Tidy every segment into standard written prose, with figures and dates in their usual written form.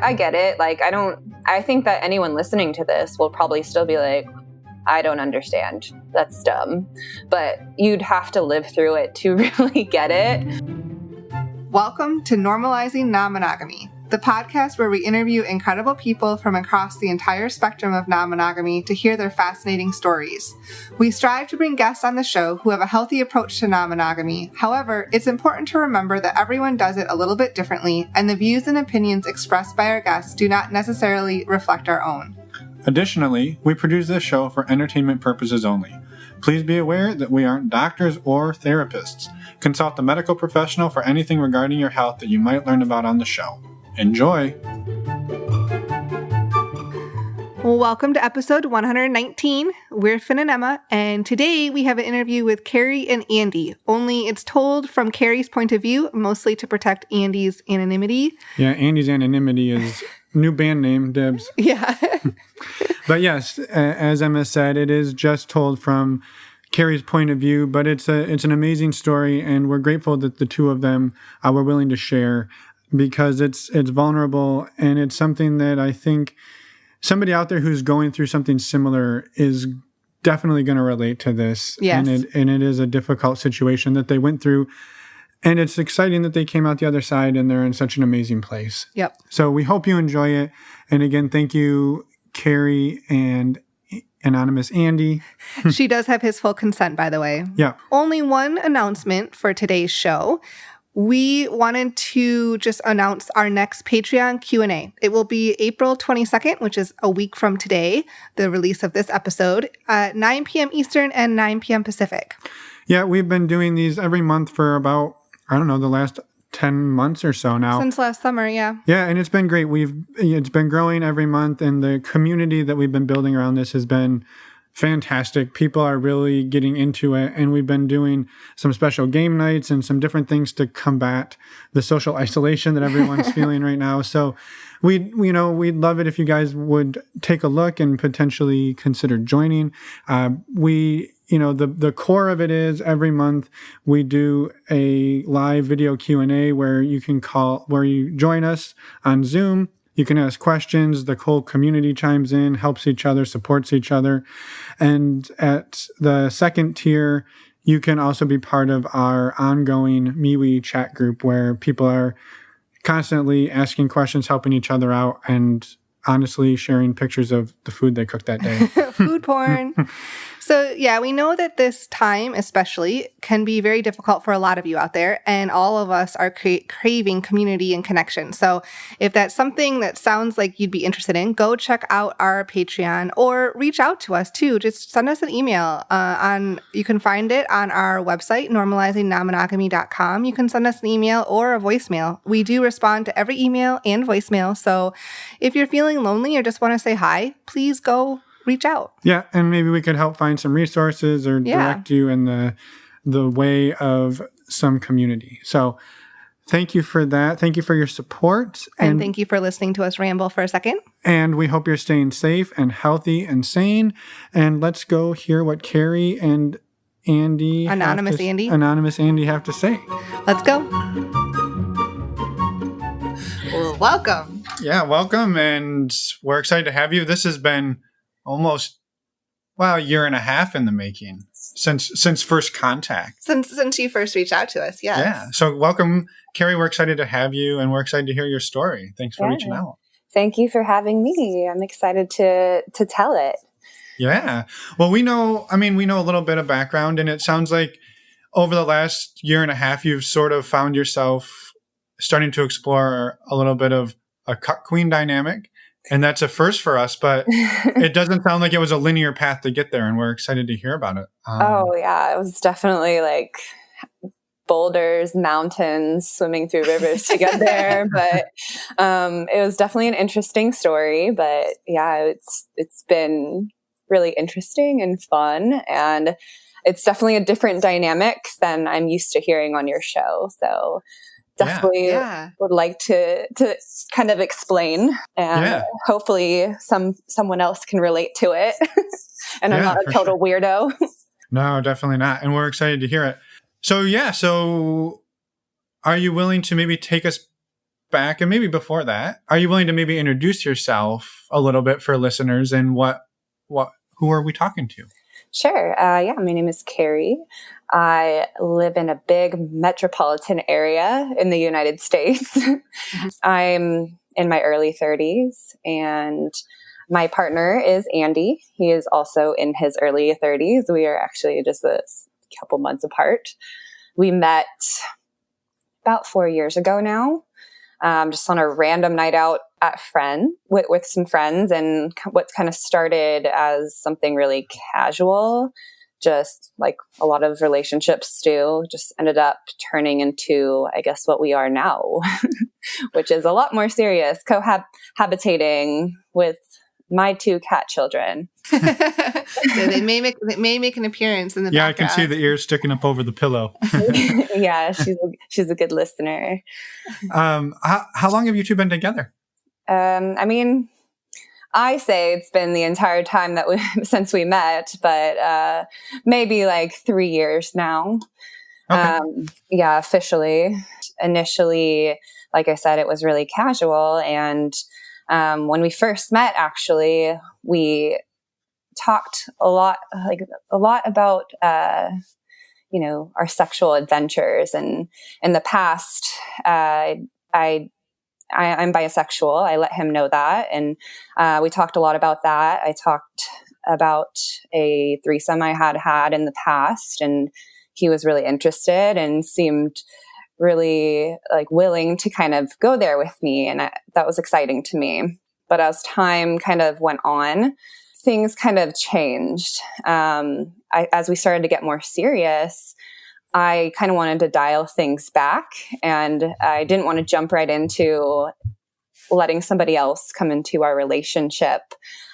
I get it. Like, I think that anyone listening to this will probably still be like, I don't understand. That's dumb. But you'd have to live through it to really get it. Welcome to Normalizing Non-Monogamy, the podcast where we interview incredible people from across the entire spectrum of non-monogamy to hear their fascinating stories. We strive to bring guests on the show who have a healthy approach to non-monogamy. However, it's important to remember that everyone does it a little bit differently, and the views and opinions expressed by our guests do not necessarily reflect our own. Additionally, we produce this show for entertainment purposes only. Please be aware that we aren't doctors or therapists. Consult a medical professional for anything regarding your health that you might learn about on the show. Enjoy! Welcome to episode 119. We're Finn and Emma, and today we have an interview with Kerry and Andy, only it's told from Kerry's point of view, mostly to protect Andy's anonymity. Yeah, Andy's anonymity is new band name, Dibs. Yeah. But yes, as Emma said, it is just told from Kerry's point of view, but it's an amazing story, and we're grateful that the two of them were willing to share because it's vulnerable, and it's something that I think somebody out there who's going through something similar is definitely going to relate to this. Yes. And it is a difficult situation that they went through. And it's exciting that they came out the other side and they're in such an amazing place. Yep. So we hope you enjoy it. And again, thank you, Kerry and Anonymous Andy. She does have his full consent, by the way. Yeah. Only one announcement for today's show. We wanted to just announce our next Patreon Q&A. It will be April 22nd, which is a week from today, the release of this episode, at 9 p.m. Eastern and 9 p.m. Pacific. Yeah, we've been doing these every month for about, the last 10 months or so now. Since last summer, yeah. Yeah, and it's been great. It's been growing every month, and the community that we've been building around this has been fantastic. People are really getting into it, and we've been doing some special game nights and some different things to combat the social isolation that everyone's feeling right now. So we'd love it if you guys would take a look and potentially consider joining. The core of it is every month we do a live video Q&A where you join us on Zoom. You can ask questions. The whole community chimes in, helps each other, supports each other. And at the second tier, you can also be part of our ongoing MeWe chat group where people are constantly asking questions, helping each other out, and honestly sharing pictures of the food they cooked that day. Food porn. So yeah, we know that this time especially can be very difficult for a lot of you out there, and all of us are craving community and connection. So if that's something that sounds like you'd be interested in, go check out our Patreon or reach out to us too. Just send us an email you can find it on our website, normalizingnonmonogamy.com. You can send us an email or a voicemail. We do respond to every email and voicemail. So if you're feeling lonely or just want to say hi, please go reach out. Yeah, and maybe we could help find some resources or direct you in the way of some community. So thank you for that. Thank you for your support. And thank you for listening to us ramble for a second. And we hope you're staying safe and healthy and sane. And let's go hear what Kerry and Andy Anonymous Andy have to say. Let's go. Well, welcome. Yeah, welcome. And we're excited to have you. This has been almost, a year and a half in the making since first contact. Since you first reached out to us, yes. Yeah. So welcome, Kerry. We're excited to have you, and we're excited to hear your story. Thanks for reaching out. Thank you for having me. I'm excited to tell it. Yeah. Well, we know a little bit of background, and it sounds like over the last year and a half, you've sort of found yourself starting to explore a little bit of a cut queen dynamic. And that's a first for us, but it doesn't sound like it was a linear path to get there, and we're excited to hear about it. It was definitely like boulders, mountains, swimming through rivers to get there. But it was definitely an interesting story. But yeah, it's been really interesting and fun, and it's definitely a different dynamic than I'm used to hearing on your show. So definitely would like to kind of explain, and hopefully someone else can relate to it. And I'm not a total weirdo. No, definitely not. And we're excited to hear it. So are you willing to maybe take us back, and maybe before that, are you willing to maybe introduce yourself a little bit for listeners and who are we talking to? Sure. Yeah, my name is Kerry. I live in a big metropolitan area in the United States. I'm in my early 30s, and my partner is Andy. He is also in his early 30s. We are actually just a couple months apart. We met about 4 years ago now, just on a random night out at with some friends, and what kind of started as something really casual, just like a lot of relationships do, just ended up turning into, I guess, what we are now, which is a lot more serious, cohabitating with my 2 cat children. Yeah, they may make an appearance in the background. I can see the ears sticking up over the pillow. Yeah, she's a good listener. How long have you two been together? I mean, I say it's been the entire time since we met, but maybe like 3 years now. Okay. Yeah, officially. Initially, like I said, it was really casual, and when we first met, actually, we talked a lot about our sexual adventures. And in the past, I'm bisexual. I let him know that, and we talked a lot about that. I talked about a threesome I had in the past, and he was really interested and seemed really willing to kind of go there with me. And that was exciting to me. But as time kind of went on, things kind of changed. As we started to get more serious, I kind of wanted to dial things back, and I didn't want to jump right into letting somebody else come into our relationship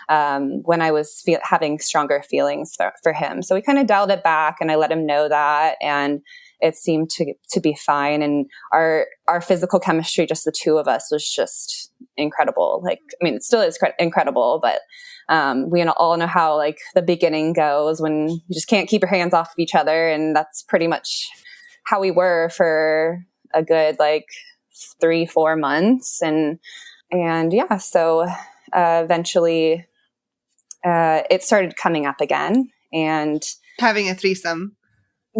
when I was having stronger feelings for him. So we kind of dialed it back, and I let him know that, and it seemed to be fine. And our physical chemistry, just the two of us, was just incredible. It still is incredible, but we all know how the beginning goes when you just can't keep your hands off of each other. And that's pretty much how we were for a good 3-4 months. And yeah, so eventually it started coming up again, and having a threesome.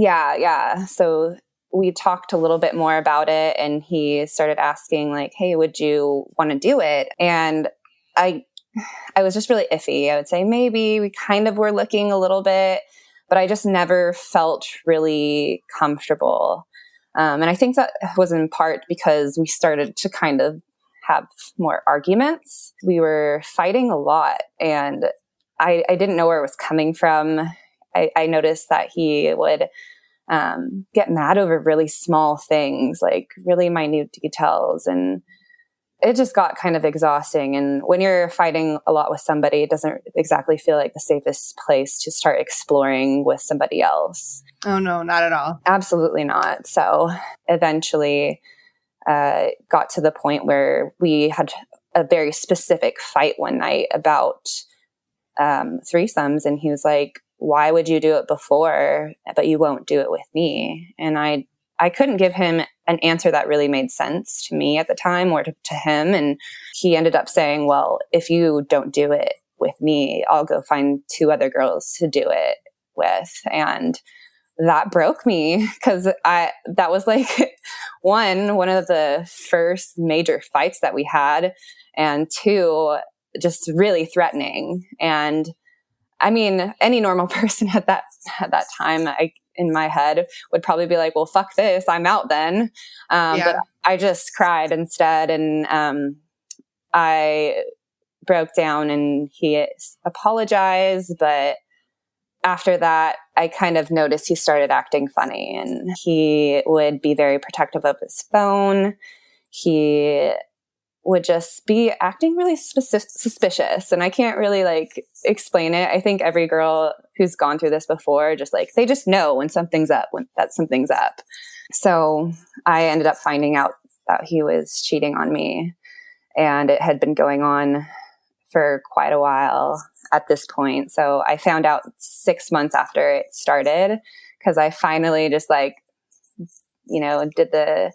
Yeah. So we talked a little bit more about it, and he started asking hey, would you want to do it? And I was just really iffy. I would say maybe. We kind of were looking a little bit, but I just never felt really comfortable. And I think that was in part because we started to kind of have more arguments. We were fighting a lot, and I didn't know where it was coming from. I noticed that he would get mad over really small things, really minute details, and it just got kind of exhausting. And when you're fighting a lot with somebody, it doesn't exactly feel like the safest place to start exploring with somebody else. Oh, no, not at all. Absolutely not. So eventually got to the point where we had a very specific fight one night about threesomes. And he was like, why would you do it before, but you won't do it with me? And I couldn't give him an answer that really made sense to me at the time, or to him. And he ended up saying, well, if you don't do it with me, I'll go find 2 other girls to do it with. And that broke me, because that was one of the first major fights that we had, and 2, just really threatening. And I mean, any normal person at that time, in my head, would probably be like, well, fuck this, I'm out then. But I just cried instead, and I broke down, and he apologized. But after that, I kind of noticed he started acting funny, and he would be very protective of his phone. He would just be acting really suspicious, and I can't really explain it. I think every girl who's gone through this before, just they just know when something's up, that something's up. So I ended up finding out that he was cheating on me, and it had been going on for quite a while at this point. So I found out 6 months after it started, because I finally just did the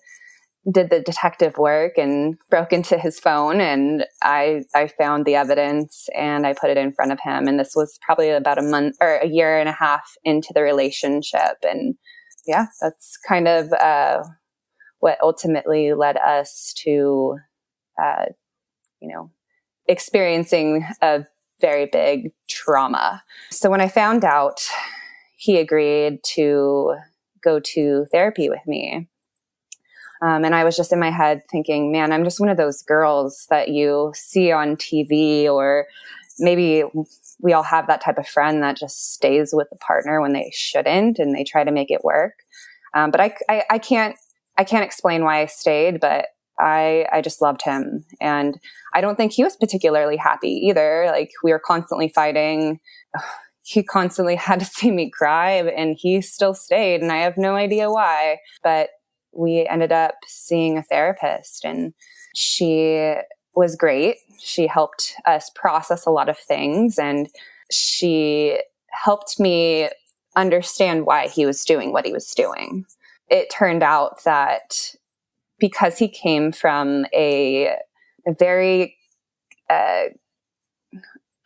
did the detective work and broke into his phone, and I found the evidence and I put it in front of him. And this was probably about a month or a year and a half into the relationship. And yeah, that's kind of what ultimately led us to, experiencing a very big trauma. So when I found out, he agreed to go to therapy with me. And I was just in my head thinking, man, I'm just one of those girls that you see on TV, or maybe we all have that type of friend that just stays with the partner when they shouldn't, and they try to make it work. But I can't explain why I stayed, but I just loved him. And I don't think he was particularly happy either. Like, we were constantly fighting. He constantly had to see me cry, and he still stayed, and I have no idea why. But we ended up seeing a therapist, and she was great. She helped us process a lot of things, and she helped me understand why he was doing what he was doing. It turned out that because he came from a very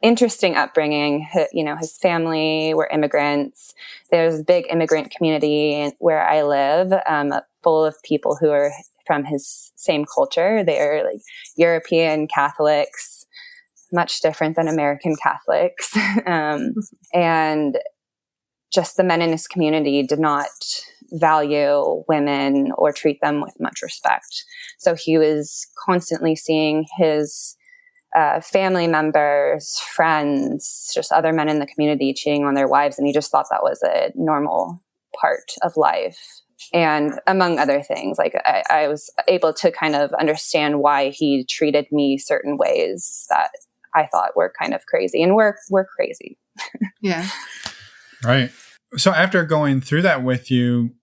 interesting upbringing, his family were immigrants. There's a big immigrant community where I live, full of people who are from his same culture. They're like European Catholics, much different than American Catholics. And just the men in his community did not value women or treat them with much respect. So he was constantly seeing his family members, friends, just other men in the community cheating on their wives. And he just thought that was a normal part of life. And among other things, like I was able to kind of understand why he treated me certain ways that I thought were kind of crazy, and we're crazy. Yeah. Right. So after going through that with you,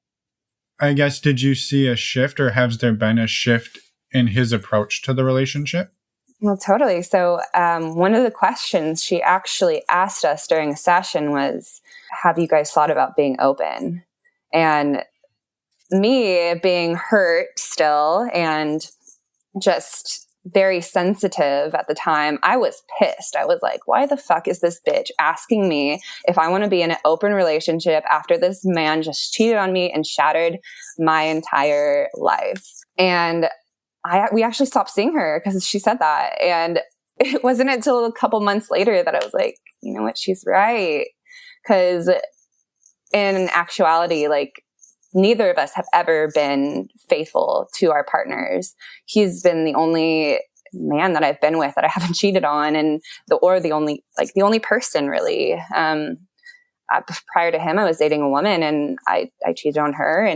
I guess, did you see a shift, or has there been a shift in his approach to the relationship? Well, totally. So one of the questions she actually asked us during a session was, have you guys thought about being open? And me being hurt still and just very sensitive at the time, I was pissed. I was like, why the fuck is this bitch asking me if I want to be in an open relationship after this man just cheated on me and shattered my entire life? And we actually stopped seeing her because she said that. And it wasn't until a couple months later that I was like, you know what, she's right. Because in actuality, like, neither of us have ever been faithful to our partners. He's been the only man that I've been with that I haven't cheated on, and the only person really. Prior to him, I was dating a woman, and I cheated on her,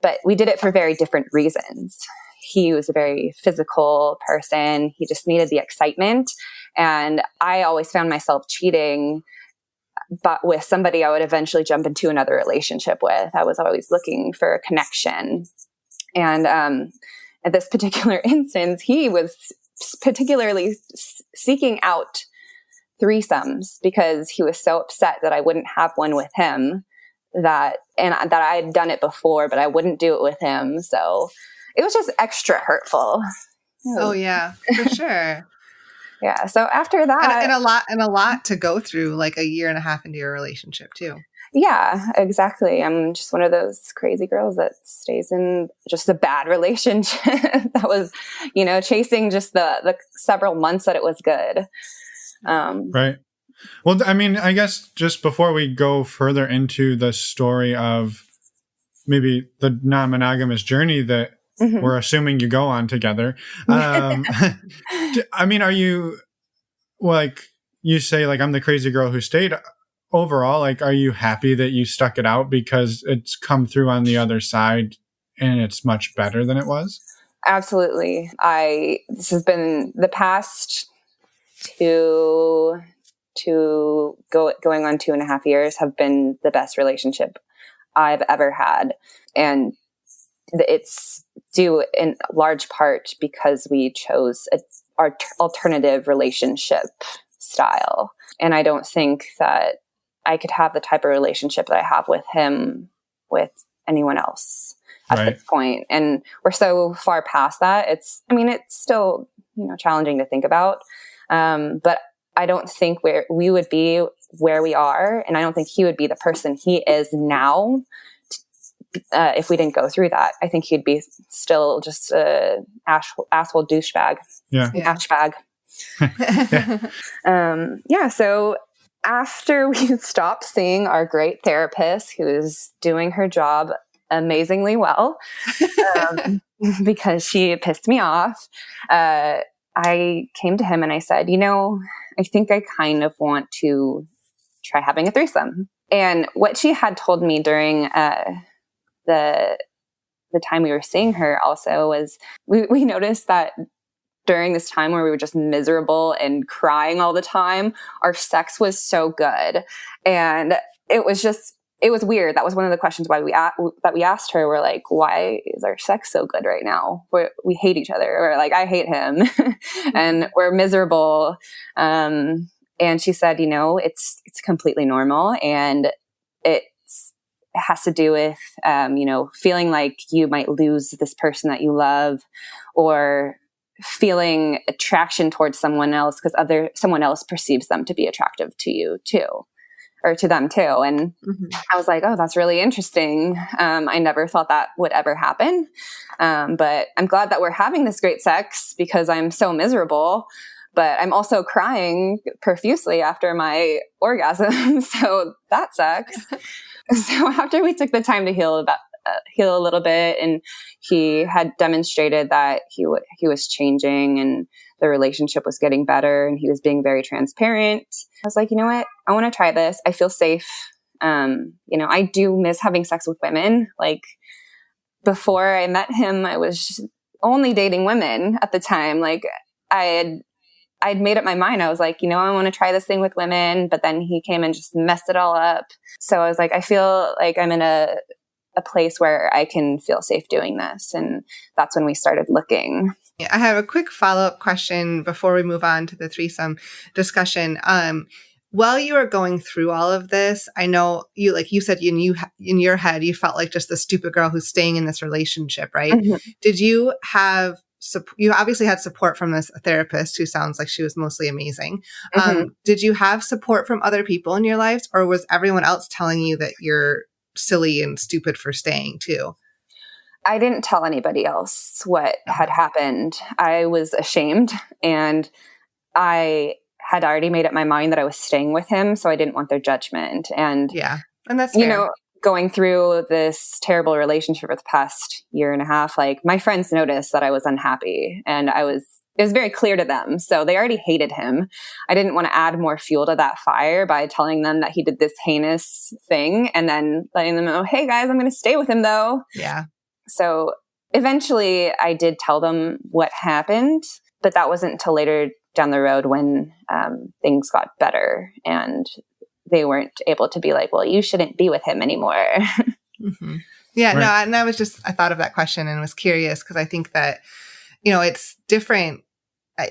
but we did it for very different reasons. He was a very physical person. He just needed the excitement, and I always found myself cheating, but with somebody I would eventually jump into another relationship with. I was always looking for a connection. And at this particular instance, he was particularly seeking out threesomes because he was so upset that I wouldn't have one with him, that I had done it before, but I wouldn't do it with him. So it was just extra hurtful. Oh yeah, for sure. Yeah. So after that, and a lot to go through, like a year and a half into your relationship too. Yeah, exactly. I'm just one of those crazy girls that stays in just a bad relationship that was, chasing just the several months that it was good. Right. Well, I mean, I guess just before we go further into the story of maybe the non-monogamous journey that we're assuming you go on together. I mean, are you, like, you say, like, I'm the crazy girl who stayed. Overall, like, are you happy that you stuck it out because it's come through on the other side and it's much better than it was? Absolutely. This has been the past going on 2.5 years have been the best relationship I've ever had. And it's due in large part because we chose our alternative relationship style. And I don't think that I could have the type of relationship that I have with him with anyone else. at this point. And we're so far past that. It's still, challenging to think about. But I don't think we would be where we are. And I don't think he would be the person he is now if we didn't go through that. I think he'd be still just a asshole douchebag. Yeah. Ashbag. So after we stopped seeing our great therapist who's doing her job amazingly well, because she pissed me off, I came to him and I said, I think I kind of want to try having a threesome. And what she had told me during the time we were seeing her also was we noticed that during this time where we were just miserable and crying all the time, our sex was so good. And it was weird. That was one of the questions that we asked her. We're like, why is our sex so good right now? We hate each other. Or like, I hate him and we're miserable. And she said, it's completely normal. And it has to do with, feeling like you might lose this person that you love, or feeling attraction towards someone else because someone else perceives them to be attractive to you too, or to them too. And I was like, oh, that's really interesting. I never thought that would ever happen. But I'm glad that we're having this great sex because I'm so miserable, but I'm also crying profusely after my orgasm. So that sucks. So after we took the time to heal a little bit, and he had demonstrated that he was changing and the relationship was getting better and he was being very transparent, I was like, you know what? I want to try this. I feel safe. I do miss having sex with women. Like before I met him, I was only dating women at the time. Like I'd made up my mind. I was like, I want to try this thing with women, but then he came and just messed it all up. So I was like, I feel like I'm in a place where I can feel safe doing this. And that's when we started looking. Yeah, I have a quick follow-up question before we move on to the threesome discussion. While you were going through all of this, I know you said in your head, you felt like just the stupid girl who's staying in this relationship, right? Mm-hmm. Did you have you obviously had support from this therapist who sounds like she was mostly amazing. Mm-hmm. Did you have support from other people in your lives, or was everyone else telling you that you're silly and stupid for staying too? I didn't tell anybody else what had happened. I was ashamed, and I had already made up my mind that I was staying with him, so I didn't want their judgment. And that's fair. Going through this terrible relationship for the past year and a half, like my friends noticed that I was unhappy, and it was very clear to them. So they already hated him. I didn't want to add more fuel to that fire by telling them that he did this heinous thing and then letting them know, hey guys, I'm going to stay with him though. Yeah. So eventually I did tell them what happened, but that wasn't until later down the road when things got better and they weren't able to be like, well, you shouldn't be with him anymore. Mm-hmm. Yeah, right. No, and I thought of that question and was curious because I think that, it's different.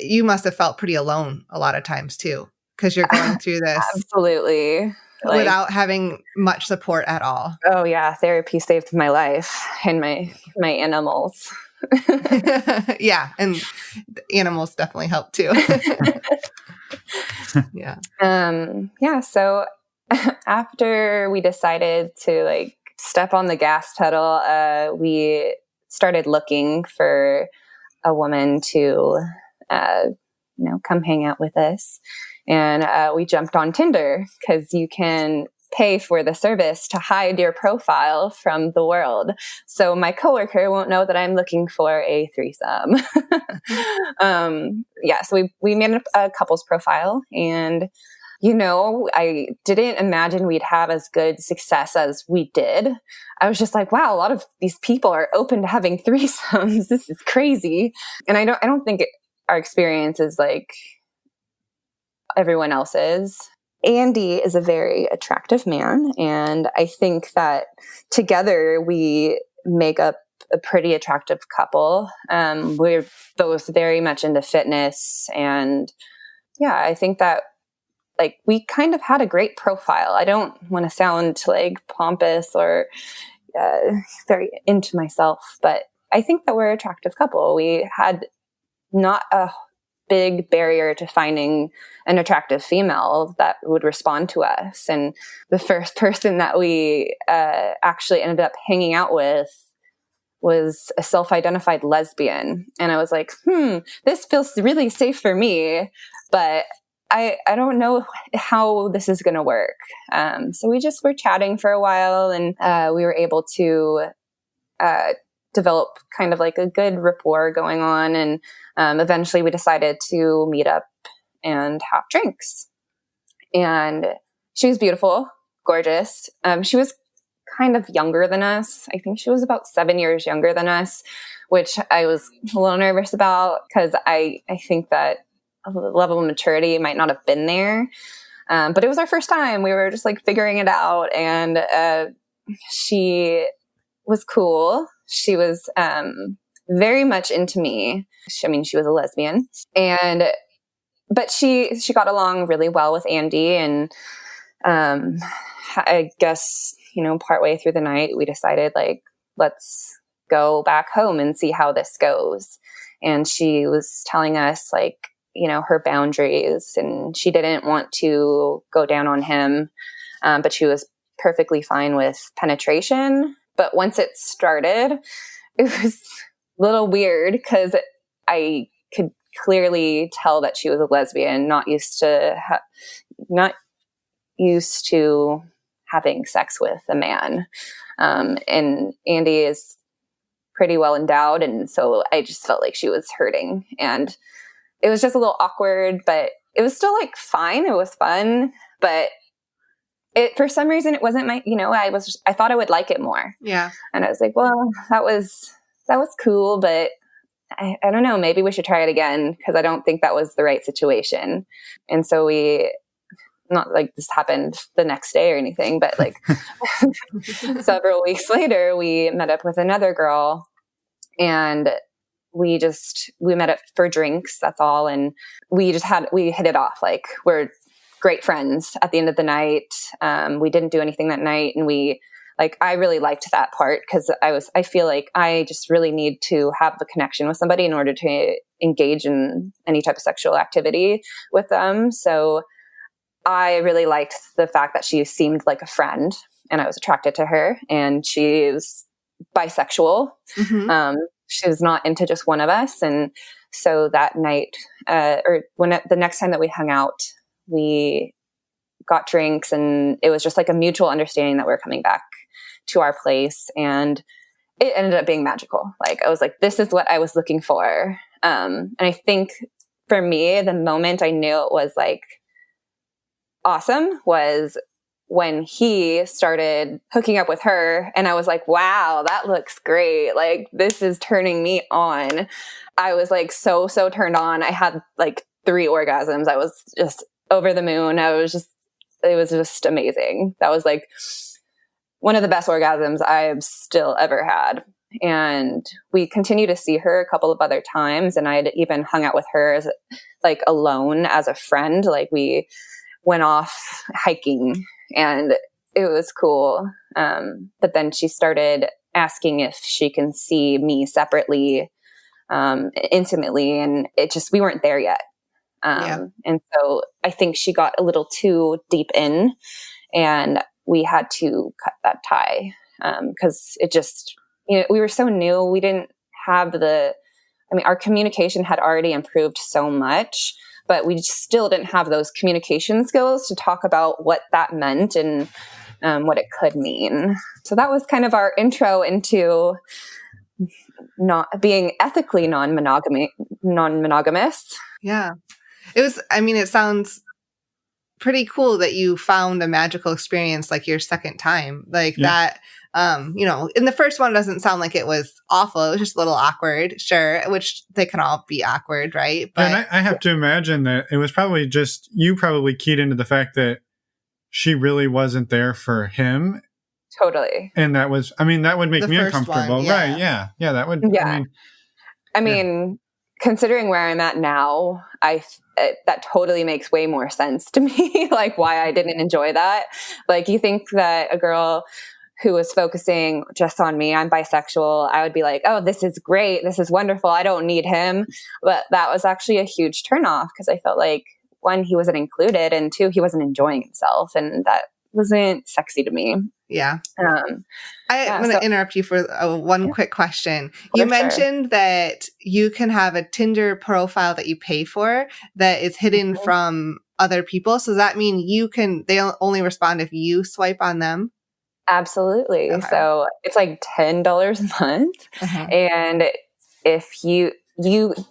You must have felt pretty alone a lot of times too, because you're going through this. Absolutely. Without having much support at all. Oh yeah. Therapy saved my life and my animals. Yeah. And animals definitely help too. Yeah. So after we decided to step on the gas pedal, we started looking for a woman to, come hang out with us. And we jumped on Tinder because you can pay for the service to hide your profile from the world. So my coworker won't know that I'm looking for a threesome. So we made a couple's profile, and I didn't imagine we'd have as good success as we did. I was just like, wow, a lot of these people are open to having threesomes. This is crazy. And I don't think our experience is like everyone else's. Andy is a very attractive man, and I think that together we make up a pretty attractive couple. We're both very much into fitness, and I think that we kind of had a great profile. I don't want to sound pompous or very into myself. But I think that we're an attractive couple. We had not a big barrier to finding an attractive female that would respond to us. And the first person that we actually ended up hanging out with was a self-identified lesbian. And I was like, this feels really safe for me, but I don't know how this is going to work. So we just were chatting for a while, and we were able to develop kind of like a good rapport going on. And eventually we decided to meet up and have drinks. And she was beautiful, gorgeous. She was kind of younger than us. I think she was about 7 years younger than us, which I was a little nervous about because I think that a level of maturity might not have been there. But it was our first time. We were just like figuring it out. And she was cool. She was very much into me. She was a lesbian. But she got along really well with Andy. And I guess, partway through the night, we decided, like, let's go back home and see how this goes. And she was telling us, like, her boundaries, and she didn't want to go down on him, but she was perfectly fine with penetration. But once it started, it was a little weird because I could clearly tell that she was a lesbian, not used to having sex with a man. And Andy is pretty well endowed, and so I just felt like she was hurting, and it was just a little awkward, but it was still like fine. It was fun, but for some reason it wasn't my, I thought I would like it more. Yeah. And I was like, well, that was cool, but I don't know, maybe we should try it again, because I don't think that was the right situation. And so not like this happened the next day or anything, but like several weeks later, we met up with another girl, and we met up for drinks. That's all. And we hit it off. Like, we're great friends at the end of the night. We didn't do anything that night. And I really liked that part, because I feel like I just really need to have a connection with somebody in order to engage in any type of sexual activity with them. So I really liked the fact that she seemed like a friend, and I was attracted to her, and she was bisexual. Mm-hmm. She was not into just one of us. And so that night, the next time that we hung out, we got drinks, and it was just like a mutual understanding that we're coming back to our place. And it ended up being magical. Like, I was like, this is what I was looking for. And I think for me, the moment I knew it was like awesome was when he started hooking up with her, and I was like, wow, that looks great. Like, this is turning me on. I was like, so turned on. I had like 3 orgasms. I was just over the moon. It was just amazing. That was like one of the best orgasms I've still ever had. And we continue to see her a couple of other times. And I'd even hung out with her as like alone as a friend. Like, we went off hiking, and it was cool. But then she started asking if she can see me separately, intimately. And we weren't there yet. And so I think she got a little too deep in, and we had to cut that tie. Cause it just, we were so new. We didn't have our communication had already improved so much, but we still didn't have those communication skills to talk about what that meant and what it could mean. So that was kind of our intro into not being ethically non-monogamous. Yeah. It sounds pretty cool that you found a magical experience like your second time. Like that, in the first one, it doesn't sound like it was awful. It was just a little awkward, sure, which they can all be awkward, right? But and I have to imagine that it was probably just, you probably keyed into the fact that she really wasn't there for him. Totally. And that would make me uncomfortable. One, yeah. Right. Yeah. Yeah. That would, yeah. Considering where I'm at now, that totally makes way more sense to me, like why I didn't enjoy that. Like, you think that a girl who was focusing just on me, I'm bisexual, I would be like, oh, this is great. This is wonderful. I don't need him. But that was actually a huge turnoff because I felt like, one, he wasn't included, and two, he wasn't enjoying himself. And that wasn't sexy to me. Yeah. I'm going to interrupt you for one quick question. You mentioned that you can have a Tinder profile that you pay for that is hidden from other people. So does that mean they only respond if you swipe on them? Absolutely. Okay. So it's like $10 a month. And if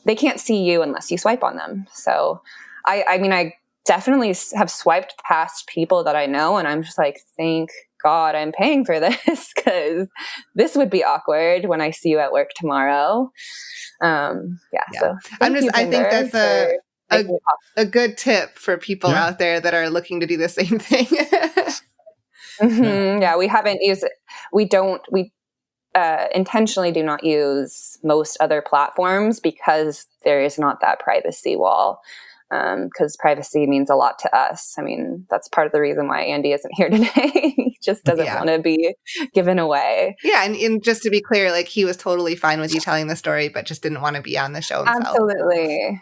they can't see you unless you swipe on them. So I mean, I definitely have swiped past people that I know, and I'm just like, thank God I'm paying for this, because this would be awkward when I see you at work tomorrow. So I think that's a good tip for people out there that are looking to do the same thing. Yeah, we haven't used it. We intentionally do not use most other platforms because there is not that privacy wall. Because privacy means a lot to us. I mean, that's part of the reason why Andy isn't here today. He just doesn't want to be given away. Yeah, and just to be clear, like, he was totally fine with you telling the story, but just didn't want to be on the show himself. Absolutely.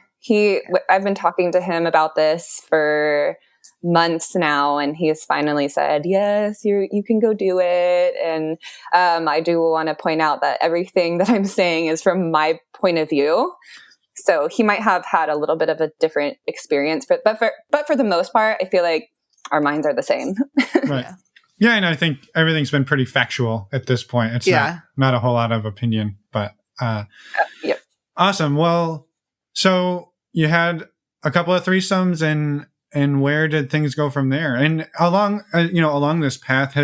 I've been talking to him about this for months now, and he has finally said, yes, you can go do it. And I do want to point out that everything that I'm saying is from my point of view. So he might have had a little bit of a different experience, but for the most part, I feel like our minds are the same. Right. Yeah, and I think everything's been pretty factual at this point. It's not a whole lot of opinion, but yep. Awesome. Well, so you had a couple of threesomes, and where did things go from there? And along this path,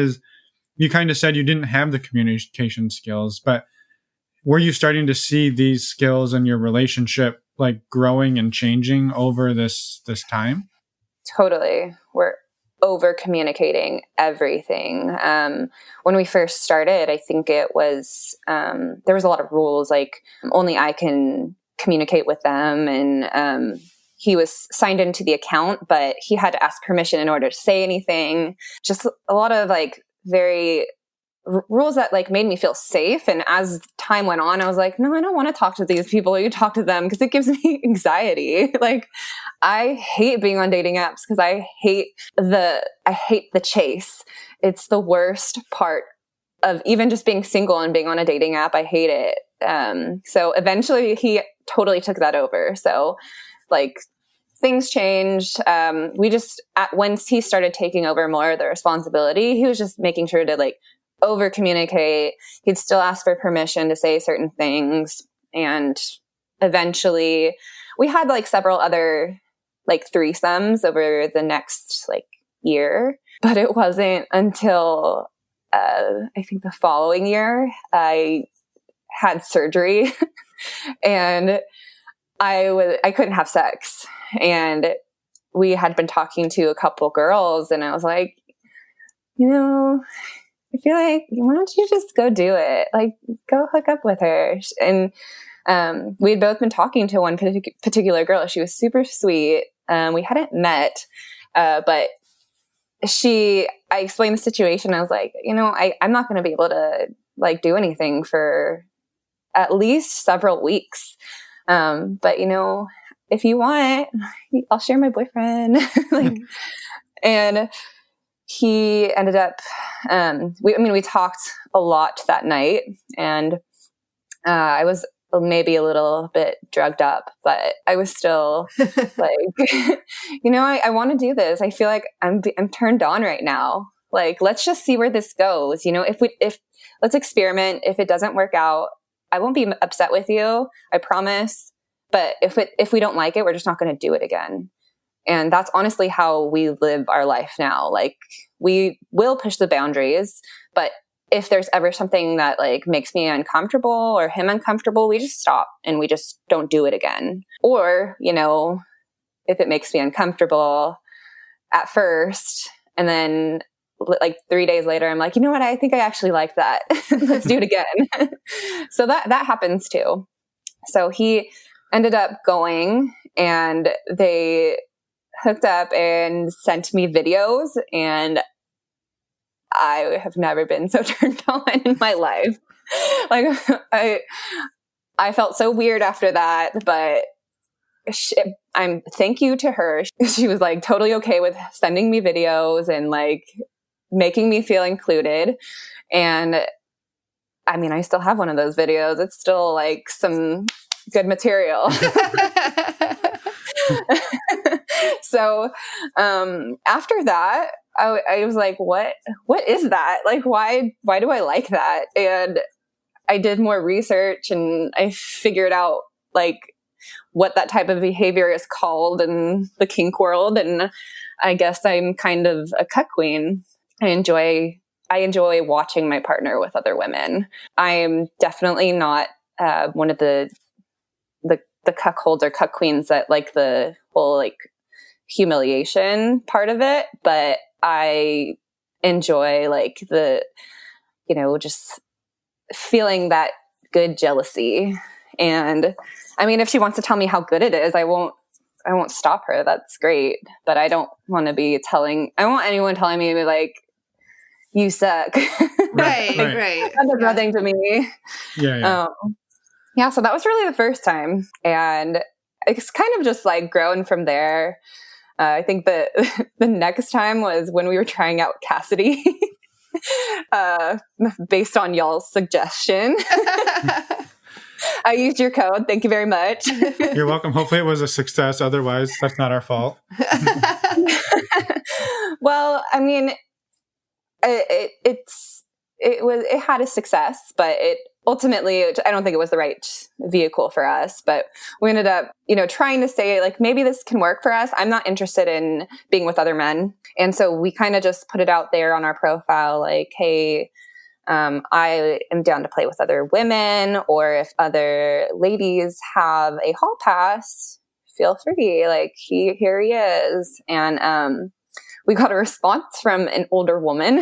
you kind of said you didn't have the communication skills, but were you starting to see these skills in your relationship like growing and changing over this time? Totally. We're over communicating everything. When we first started, I think it was, there was a lot of rules, like only I can communicate with them. And he was signed into the account, but he had to ask permission in order to say anything. Just a lot of like very rules that like made me feel safe. And as time went on, I was like, no, I don't want to talk to these people. You talk to them because it gives me anxiety. Like, I hate being on dating apps because I hate the chase. It's the worst part of even just being single and being on a dating app. I hate it. So eventually he totally took that over. So like things changed. Once he started taking over more of the responsibility, he was just making sure to like over communicate. He'd still ask for permission to say certain things. And eventually we had like several other like threesomes over the next like year, but it wasn't until I think the following year I had surgery and I couldn't have sex. And we had been talking to a couple girls, and I was like, I feel like, why don't you just go do it? Like, go hook up with her. And we had both been talking to one particular girl. She was super sweet. We hadn't met, but I explained the situation. I was like, I'm not going to be able to like do anything for at least several weeks. But if you want, I'll share my boyfriend. And he ended up, we talked a lot that night, and I was maybe a little bit drugged up, but I was still like, I want to do this. I feel like I'm turned on right now. Like, let's just see where this goes. If let's experiment. If it doesn't work out, I won't be upset with you. I promise. But if we don't like it, we're just not going to do it again. And that's honestly how we live our life now. Like, we will push the boundaries, but if there's ever something that like makes me uncomfortable or him uncomfortable, we just stop and we just don't do it again. Or, if it makes me uncomfortable at first, and then like 3 days later, I'm like, you know what? I think I actually like that. Let's do it again. So that happens too. So he ended up going, and they hooked up and sent me videos, and I have never been so turned on in my life. Like I felt so weird after that, but thank you to her. She was like totally okay with sending me videos and like making me feel included. And I mean, I still have one of those videos. It's still like some good material. So after that, I was like, what is that? Like, why do I like that? And I did more research and I figured out like what that type of behavior is called in the kink world. And I guess I'm kind of a cuck queen. I enjoy watching my partner with other women. I'm definitely not one of the cuckolds or cuck queens that like the whole like humiliation part of it, but I enjoy like the, just feeling that good jealousy. And I mean, if she wants to tell me how good it is, I won't stop her. That's great. But I don't want to be I want anyone telling me like, you suck. Right. That's nothing to me. Yeah. Yeah. So that was really the first time. And it's kind of just like grown from there. I think the next time was when we were trying out Cassidy, based on y'all's suggestion. I used your code. Thank you very much. You're welcome. Hopefully it was a success. Otherwise, that's not our fault. Well, I mean, it had a success, but it ultimately, I don't think it was the right vehicle for us, but we ended up, trying to say like, maybe this can work for us. I'm not interested in being with other men. And so we kind of just put it out there on our profile, like, hey, I am down to play with other women, or if other ladies have a hall pass, feel free. Like here he is. And, we got a response from an older woman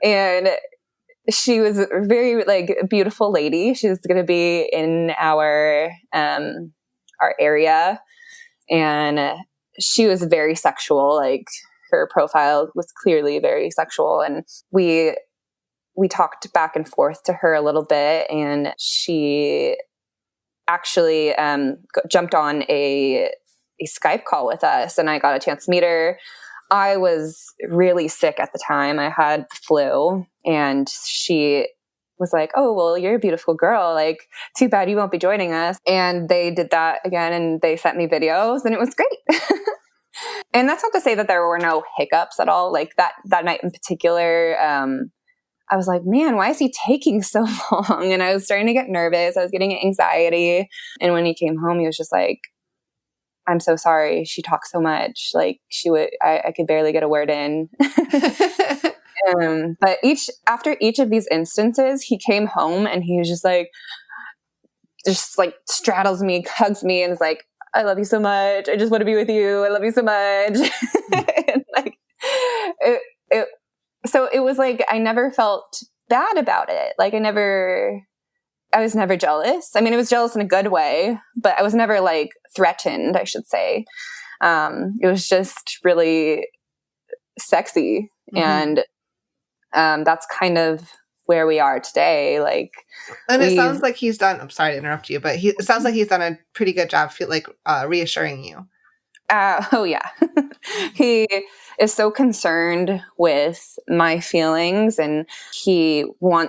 and she was a very like beautiful lady. She was going to be in our area, and she was very sexual. Like her profile was clearly very sexual, and we talked back and forth to her a little bit, and she actually jumped on a Skype call with us, and I got a chance to meet her. I was really sick at the time. I had the flu, and she was like, oh, well, you're a beautiful girl. Like, too bad you won't be joining us. And they did that again, and they sent me videos, and it was great. And that's not to say that there were no hiccups at all. Like that night in particular, I was like, man, why is he taking so long? And I was starting to get nervous. I was getting anxiety. And when he came home, he was just like, I'm so sorry. She talks so much. Like I could barely get a word in. But after each of these instances, he came home and he was just like straddles me, hugs me, and is like, I love you so much. I just want to be with you. I love you so much. And like so it was like, I never felt bad about it. Like I was never jealous. I mean, I was jealous in a good way, but I was never like threatened, I should say. It was just really sexy. Mm-hmm. And that's kind of where we are today. Like, and it sounds like he's done, I'm sorry to interrupt you, but it sounds like he's done a pretty good job, reassuring you. Oh yeah. He is so concerned with my feelings, and he would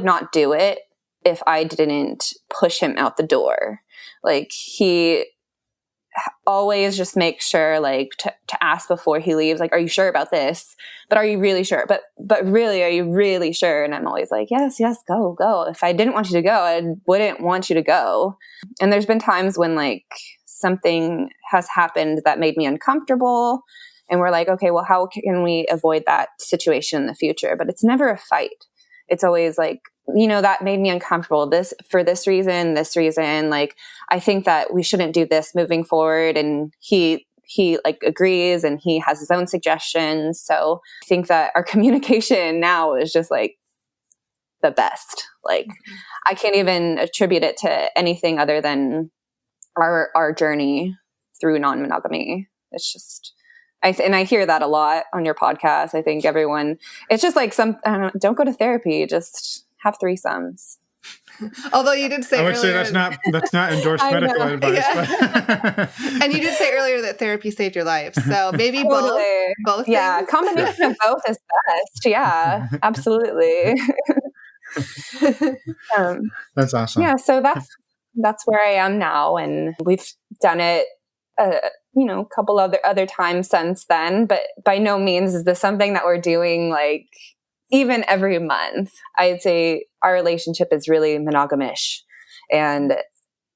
not do it if I didn't push him out the door. Like he always just makes sure like to ask before he leaves, like, are you sure about this? But are you really sure? But really, are you really sure? And I'm always like, yes, go. If I didn't want you to go, I wouldn't want you to go. And there's been times when like something has happened that made me uncomfortable, and we're like, okay, well, how can we avoid that situation in the future? But it's never a fight. It's always like, that made me uncomfortable. For this reason. Like, I think that we shouldn't do this moving forward. And he like agrees, and he has his own suggestions. So I think that our communication now is just like the best. Like, I can't even attribute it to anything other than our journey through non-monogamy. It's just, And I hear that a lot on your podcast. I think everyone, it's just like don't go to therapy, just have threesomes. Although you did say I would earlier, say that's not endorsed medical advice. Yeah. And you did say earlier that therapy saved your life. So maybe both yeah, things. combination of both is best. Yeah, absolutely. That's awesome. Yeah, so that's where I am now, and we've done it a couple other times since then, but by no means is this something that we're doing like even every month. I'd say our relationship is really monogamish, and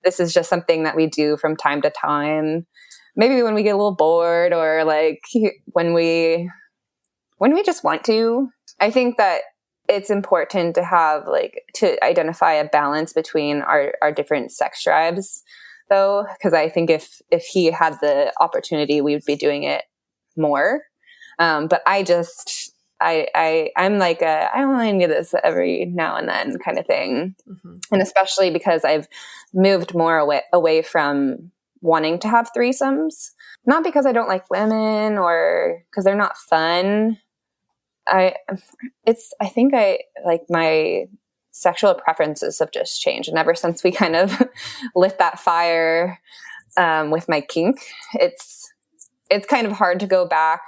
this is just something that we do from time to time. Maybe when we get a little bored, or like when we just want to. I think that it's important to have to identify a balance between our different sex drives, though, because I think if he had the opportunity, we would be doing it more. But I'm like I only need this every now and then kind of thing. Mm-hmm. And especially because I've moved more away from wanting to have threesomes, not because I don't like women or because they're not fun. I think my sexual preferences have just changed. And ever since we kind of lit that fire with my kink, it's kind of hard to go back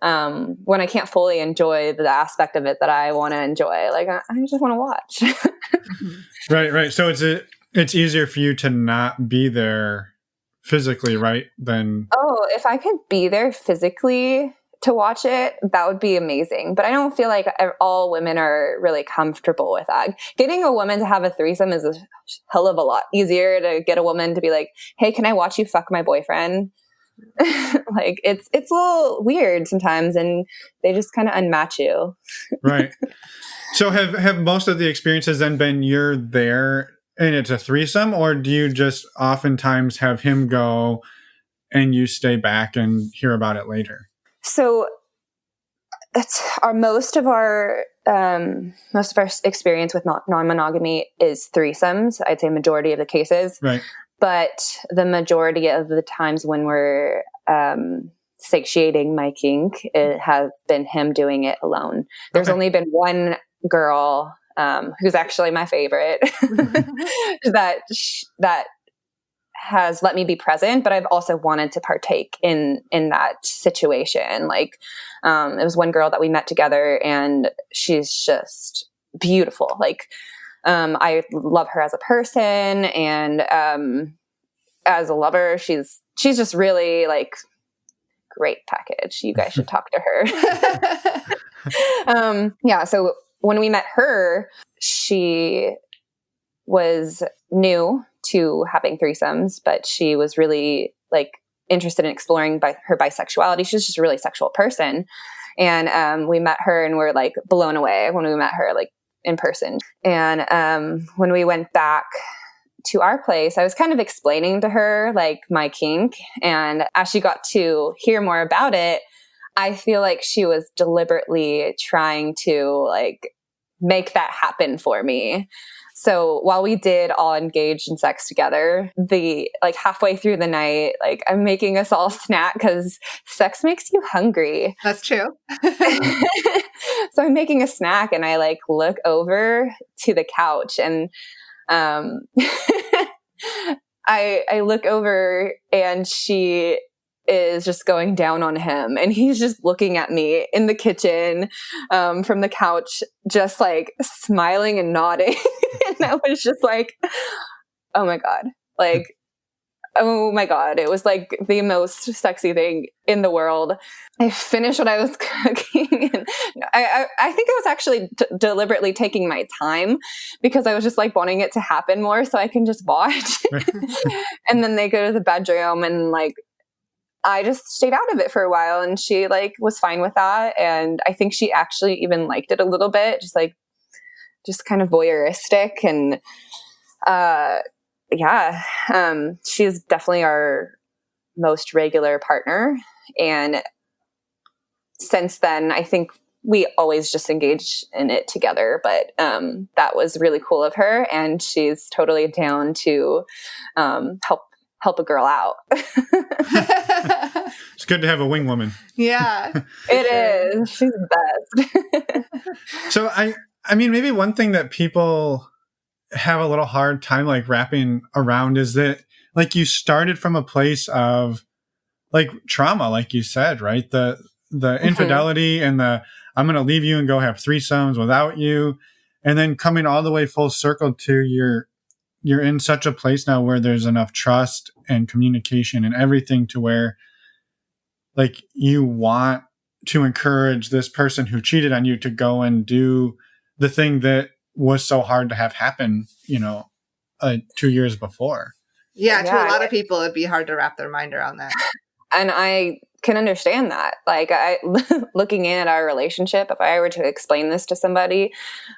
when I can't fully enjoy the aspect of it that I want to enjoy. Like I just want to watch. Right. So it's easier for you to not be there physically, right? If I could be there physically to watch it, that would be amazing. But I don't feel like all women are really comfortable with that. Getting a woman to have a threesome is a hell of a lot easier to get a woman to be like, hey, can I watch you fuck my boyfriend? Like it's a little weird sometimes, and they just kind of unmatch you. Right. So have most of the experiences then been you're there and it's a threesome, or do you just oftentimes have him go and you stay back and hear about it later? So most of our experience with non-monogamy is threesomes. I'd say majority of the cases. Right. But the majority of the times when we're satiating my kink, it has been him doing it alone. There's only been one girl who's actually my favorite that has let me be present, but I've also wanted to partake in that situation. Like, it was one girl that we met together, and she's just beautiful. Like, I love her as a person, and as a lover, she's just really like great package. You guys should talk to her. Yeah. So when we met her, she was new to having threesomes, but she was really like interested in exploring her bisexuality. She's just a really sexual person. And we met her and we're like blown away when we met her like in person. And when we went back to our place, I was kind of explaining to her like my kink. And as she got to hear more about it, I feel like she was deliberately trying to like make that happen for me. So while we did all engage in sex together, halfway through the night, like I'm making us all snack because sex makes you hungry. That's true. So I'm making a snack and I like look over to the couch and I look over and she is just going down on him, and he's just looking at me in the kitchen from the couch, just like smiling and nodding. And I was just like, oh my God, like, oh my God. It was like the most sexy thing in the world. I finished what I was cooking. And I think I was actually deliberately taking my time because I was just like wanting it to happen more so I can just watch. And then they go to the bedroom and like, I just stayed out of it for a while, and she like was fine with that. And I think she actually even liked it a little bit, just kind of voyeuristic. And, she's definitely our most regular partner. And since then, I think we always just engage in it together. But that was really cool of her. And she's totally down to help a girl out. It's good to have a wing woman. Yeah. It is. She's the best. So I mean, maybe one thing that people have a little hard time like wrapping around is that like you started from a place of like trauma, like you said, right? The infidelity and the I'm going to leave you and go have threesomes without you, and then coming all the way full circle to you're in such a place now where there's enough trust and communication and everything to where like you want to encourage this person who cheated on you to go and do the thing that was so hard to have happen, 2 years before. Yeah, to a lot of people, it'd be hard to wrap their mind around that. And I can understand that. Like, looking in at our relationship, if I were to explain this to somebody,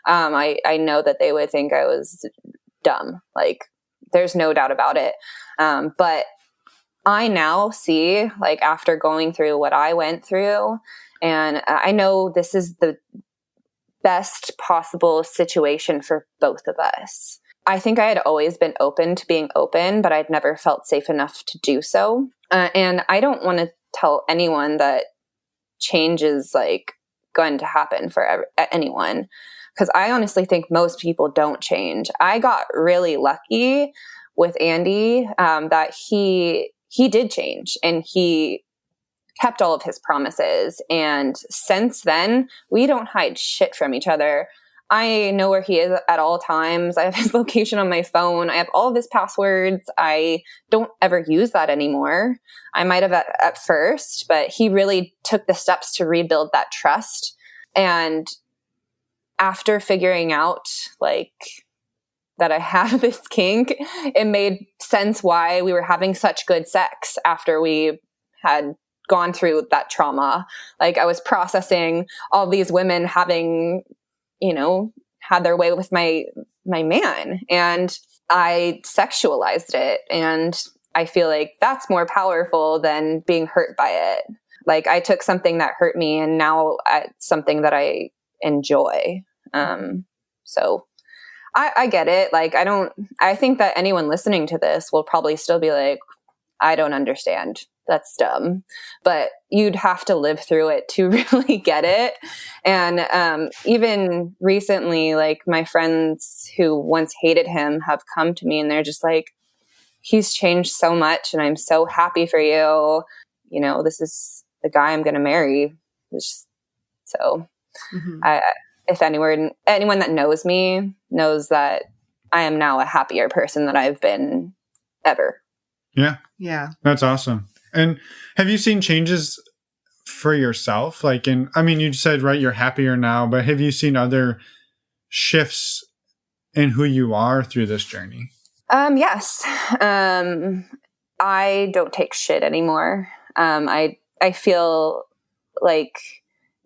I know that they would think I was dumb. Like, there's no doubt about it. But I now see, like, after going through what I went through, and I know this is the best possible situation for both of us. I think I had always been open to being open, but I'd never felt safe enough to do so. And I don't want to tell anyone that change is like going to happen for anyone, because I honestly think most people don't change. I got really lucky with Andy that he did change and he kept all of his promises. And since then, we don't hide shit from each other. I know where he is at all times. I have his location on my phone. I have all of his passwords. I don't ever use that anymore. I might have at first, but he really took the steps to rebuild that trust. And after figuring out like that I have this kink, it made sense why we were having such good sex after we had gone through that trauma. Like, I was processing all these women having, had their way with my man, and I sexualized it. And I feel like that's more powerful than being hurt by it. Like, I took something that hurt me and now it's something that I enjoy. So I get it. Like, I think that anyone listening to this will probably still be like, I don't understand. That's dumb. But you'd have to live through it to really get it. And even recently, like, my friends who once hated him have come to me and they're just like, he's changed so much and I'm so happy for you. This is the guy I'm going to marry. So if anyone that knows me knows that I am now a happier person than I've been ever. Yeah. Yeah. That's awesome. And have you seen changes for yourself? Like, you said, right, you're happier now, but have you seen other shifts in who you are through this journey? Yes. I don't take shit anymore. I feel like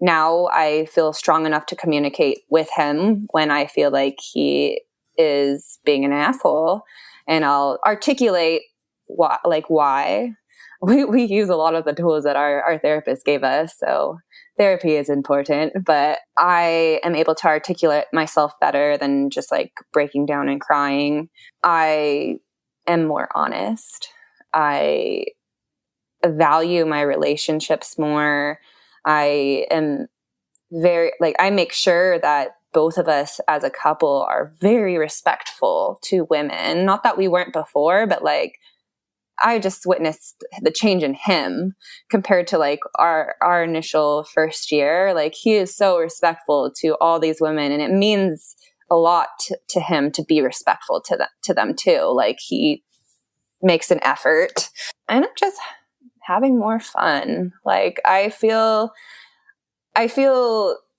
now I feel strong enough to communicate with him when I feel like he is being an asshole, and I'll articulate why. We use a lot of the tools that our therapist gave us. So therapy is important, but I am able to articulate myself better than just like breaking down and crying. I am more honest. I value my relationships more. I am I make sure that both of us as a couple are very respectful to women. Not that we weren't before, but like, I just witnessed the change in him compared to like our initial first year. Like, he is so respectful to all these women, and it means a lot to him to be respectful to them too. Like, he makes an effort, and I'm just having more fun. Like, I feel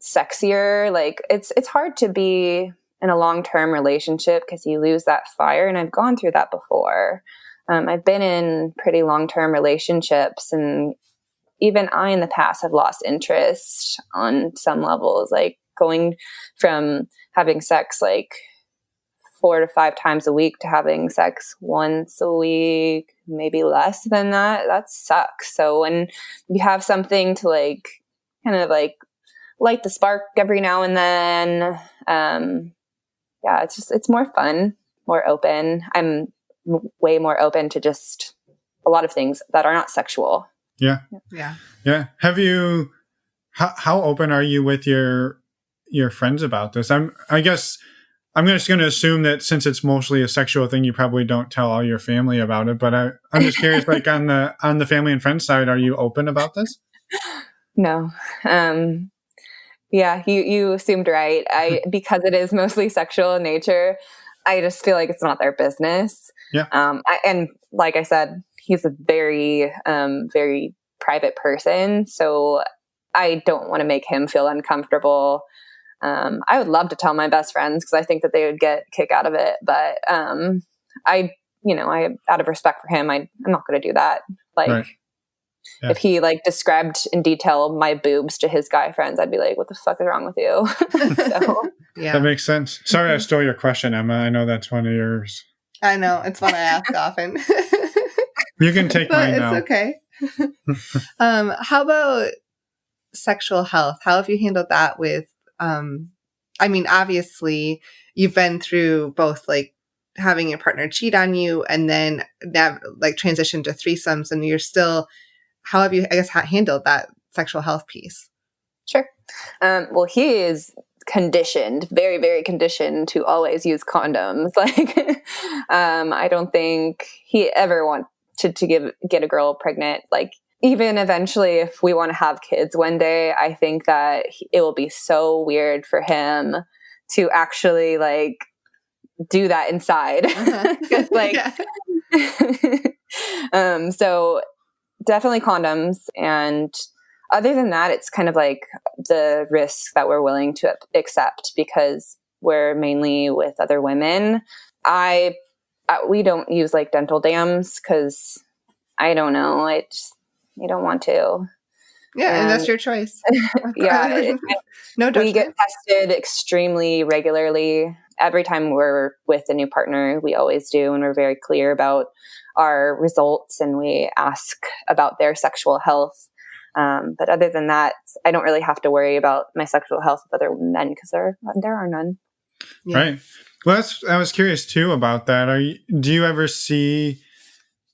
sexier. Like, it's hard to be in a long-term relationship because you lose that fire, and I've gone through that before. I've been in pretty long-term relationships, and even I in the past have lost interest on some levels, like going from having sex like 4 to 5 times a week to having sex once a week, maybe less than that. That sucks. So when you have something to like kind of like light the spark every now and then, it's more fun, more open. I'm way more open to just a lot of things that are not sexual. Yeah. Yeah. Yeah. How open are you with your friends about this? I guess I'm just going to assume that since it's mostly a sexual thing, you probably don't tell all your family about it. But I'm just curious, like on the family and friends side, are you open about this? No. Yeah, you assumed right. Because it is mostly sexual in nature, I just feel like it's not their business. Yeah. And like I said, he's a very, very private person. So I don't want to make him feel uncomfortable. I would love to tell my best friends because I think that they would get a kick out of it. But I out of respect for him, I'm not going to do that. Like, right. Yeah. If he like described in detail my boobs to his guy friends, I'd be like, what the fuck is wrong with you? So, yeah. That makes sense. Sorry, I stole your question, Emma. I know that's one of yours. I know. It's one I ask often. You can take mine now. It's okay. How about sexual health? How have you handled that with, obviously you've been through both like having your partner cheat on you and then like transition to threesomes, and you're still, how have you, I guess, handled that sexual health piece? Sure. Well, he is conditioned, very, very conditioned to always use condoms. Like, I don't think he ever wanted to get a girl pregnant. Like, even eventually, if we want to have kids one day, I think that it will be so weird for him to actually like do that inside. Like, so definitely condoms. And other than that, it's kind of like the risks that we're willing to accept because we're mainly with other women. We don't use like dental dams because I don't know. I don't want to. Yeah, and that's your choice. Yeah. No judgment. We get tested extremely regularly. Every time we're with a new partner, we always do. And we're very clear about our results and we ask about their sexual health. But other than that, I don't really have to worry about my sexual health with other men because there are none. Yeah. Right. Well, I was curious too about that. Do you ever see,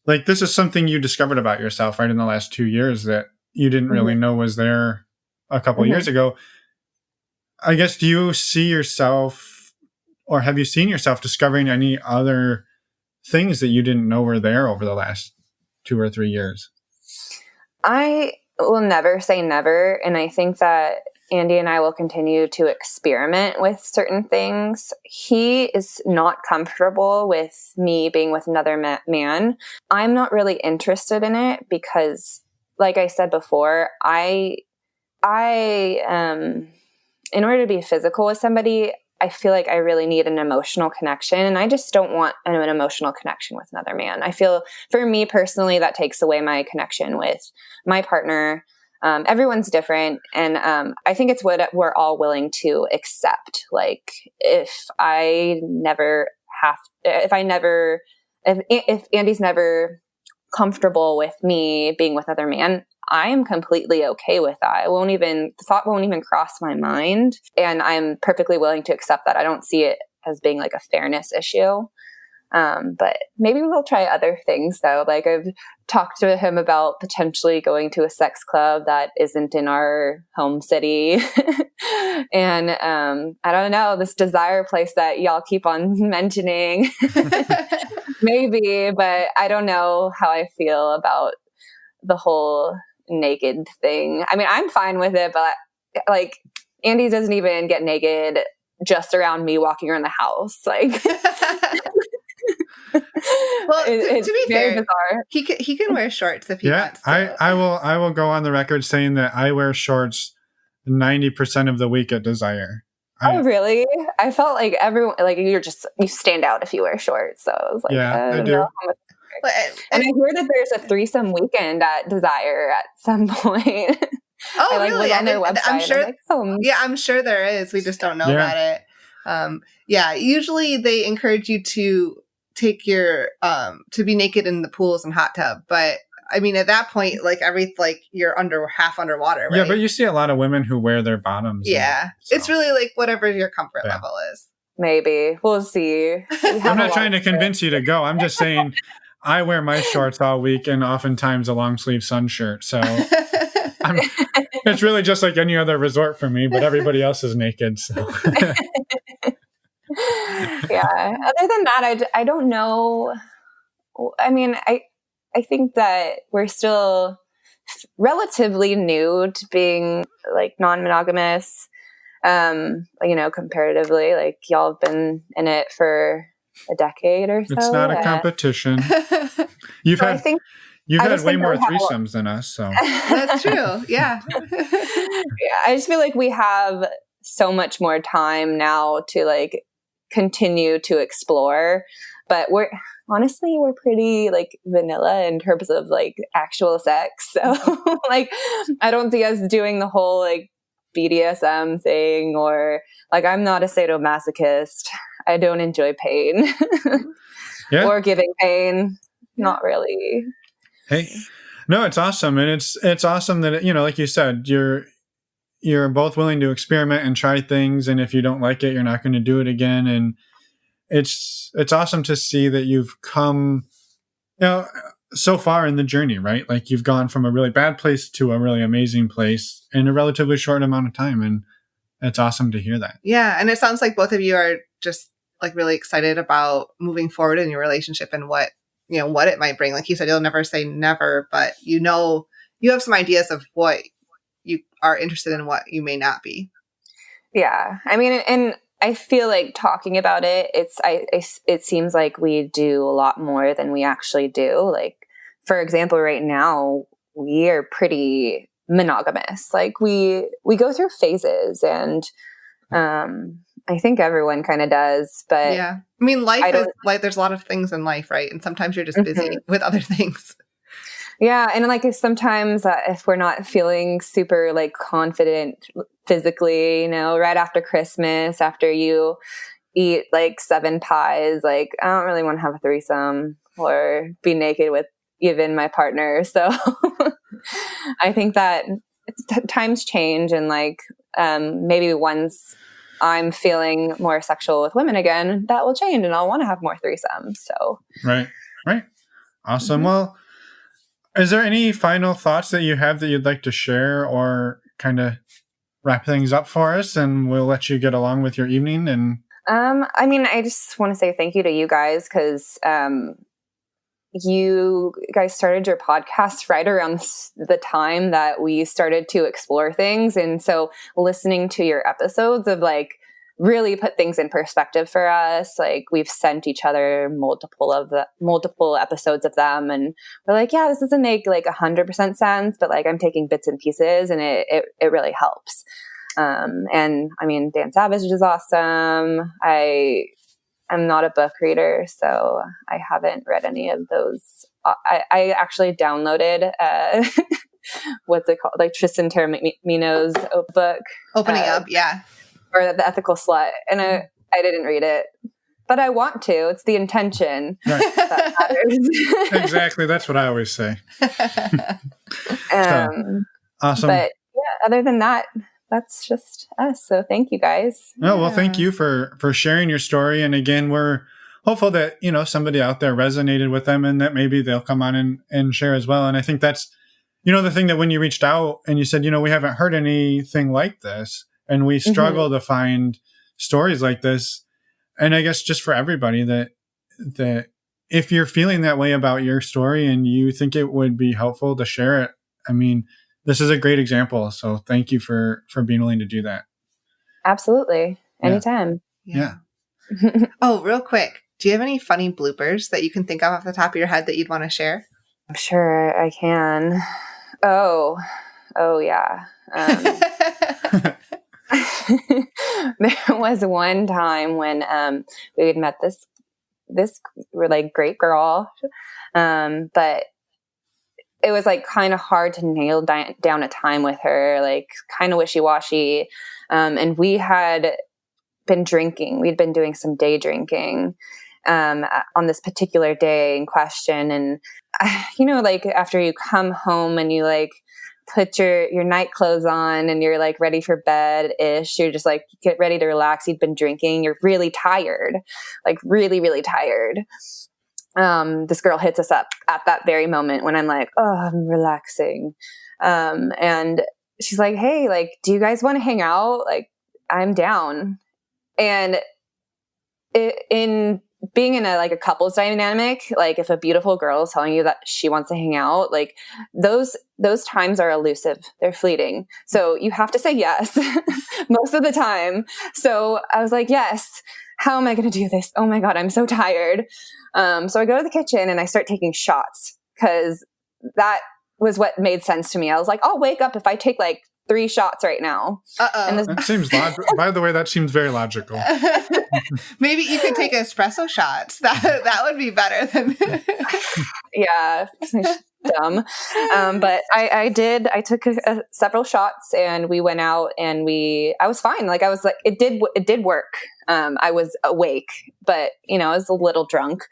like, this is something you discovered about yourself, right, in the last 2 years that you didn't really know was there a couple years ago. I guess, do you see yourself, or have you seen yourself discovering any other things that you didn't know were there over the last 2 or 3 years? I will never say never. And I think that Andy and I will continue to experiment with certain things. He is not comfortable with me being with another man. I'm not really interested in it because, like I said before, I in order to be physical with somebody, I feel like I really need an emotional connection, and I just don't want an emotional connection with another man. I feel, for me personally, that takes away my connection with my partner. Everyone's different, and I think it's what we're all willing to accept. Like, if Andy's never comfortable with me being with other men, I'm completely okay with that. The thought won't even cross my mind. And I'm perfectly willing to accept that. I don't see it as being like a fairness issue. But maybe we'll try other things though. Like, I've talked to him about potentially going to a sex club that isn't in our home city. And I don't know, this Desire place that y'all keep on mentioning, maybe, but I don't know how I feel about the whole naked thing. I mean, I'm fine with it, but like, Andy doesn't even get naked just around me walking around the house. Like, well, it's to be very fair, bizarre. He can wear shorts if he wants to. I will go on the record saying that I wear shorts 90% of the week at Desire. Oh, really? I felt like everyone, like, you stand out if you wear shorts. So I was like, yeah, I do. Know how much. And I hear that there's a threesome weekend at Desire at some point. Oh, I really? on their website. I'm sure. Like, oh. Yeah, I'm sure there is. We just don't know about it. Usually they encourage you to take your to be naked in the pools and hot tub, but I mean, at that point, like you're half underwater, right? Yeah, but you see a lot of women who wear their bottoms. Yeah, so. It's really like whatever your comfort level is. maybe we'll see. I'm not trying to convince you to go. I'm just saying I wear my shorts all week and oftentimes a long sleeve sun shirt. So it's really just like any other resort for me, but everybody else is naked. So. Yeah. Other than that, I don't know. I mean, I think that we're still relatively new to being like non-monogamous. Comparatively, like y'all have been in it for a decade or so. It's not a competition. You've had way more threesomes than us, so that's true. Yeah. Yeah, I just feel like we have so much more time now to like continue to explore, but we're pretty like vanilla in terms of like actual sex. So like I don't see us doing the whole like BDSM thing, or like I'm not a sadomasochist. I don't enjoy pain. Or giving pain. Not really. Hey, no, it's awesome. And it's awesome that, like you said, you're both willing to experiment and try things. And if you don't like it, you're not going to do it again. And it's awesome to see that you've come, so far in the journey, right? Like you've gone from a really bad place to a really amazing place in a relatively short amount of time. And it's awesome to hear that. Yeah. And it sounds like both of you are just like really excited about moving forward in your relationship and what it might bring. Like you said, you'll never say never, but you have some ideas of what you are interested in, what you may not be. Yeah. I mean, and I feel like talking about it, it seems like we do a lot more than we actually do. Like, for example, right now we are pretty monogamous. Like we go through phases, and I think everyone kind of does. But yeah, I mean, life is like there's a lot of things in life, right? And sometimes you're just busy with other things. Yeah. And like sometimes if we're not feeling super like confident physically, right after Christmas, after you eat like 7 pies, like I don't really want to have a threesome or be naked with even my partner. So I think that times change, and like maybe once I'm feeling more sexual with women again, that will change and I'll want to have more threesomes. So Right. Awesome. Mm-hmm. Well, is there any final thoughts that you have that you'd like to share, or kind of wrap things up for us, and we'll let you get along with your evening? And I mean, I just want to say thank you to you guys, because you guys started your podcast right around the time that we started to explore things. And so listening to your episodes of like really put things in perspective for us. Like we've sent each other multiple episodes of them, and we're like, yeah, this doesn't make like 100% sense, but like I'm taking bits and pieces, and it really helps. And I mean, Dan Savage is awesome. I'm not a book reader, so I haven't read any of those. I actually downloaded what's it called, like Tristan Taormino's book, Opening Up, yeah. Or The Ethical Slut, and I didn't read it, but I want to. It's the intention that matters. Exactly, that's what I always say. Awesome. But yeah, other than that, that's just us. So thank you guys. Oh, well, thank you for sharing your story. And again, we're hopeful that somebody out there resonated with them, and that maybe they'll come on and share as well. And I think that's the thing, that when you reached out and you said, we haven't heard anything like this. And we struggle to find stories like this. And I guess just for everybody that if you're feeling that way about your story and you think it would be helpful to share it, I mean, this is a great example. So thank you for being willing to do that. Absolutely. Anytime. Yeah. Oh, real quick. Do you have any funny bloopers that you can think of off the top of your head that you'd want to share? I'm sure I can. Oh yeah. There was one time when we had met this like great girl, but it was like kind of hard to nail down a time with her, like kind of wishy-washy, and we had been drinking. We'd been doing some day drinking on this particular day in question, and like after you come home and you like put your night clothes on and you're like ready for bed-ish. You're just like, get ready to relax. You've been drinking. You're really tired, like really, really tired. This girl hits us up at that very moment when I'm like, oh, I'm relaxing. And she's like, hey, like, do you guys want to hang out? Like, I'm down. And in being in a couples dynamic, like if a beautiful girl is telling you that she wants to hang out, like those times are elusive. They're fleeting. So you have to say yes most of the time. So I was like, yes, how am I going to do this? Oh my God, I'm so tired. So I go to the kitchen and I start taking shots because that was what made sense to me. I was like, I'll wake up if I take like 3 shots right now. And that seems logical. By the way, that seems very logical. Maybe you could take espresso shots. That would be better than. Yeah, dumb. But I took several shots and we went out and I was fine. Like I was like, it did work. I was awake, but I was a little drunk,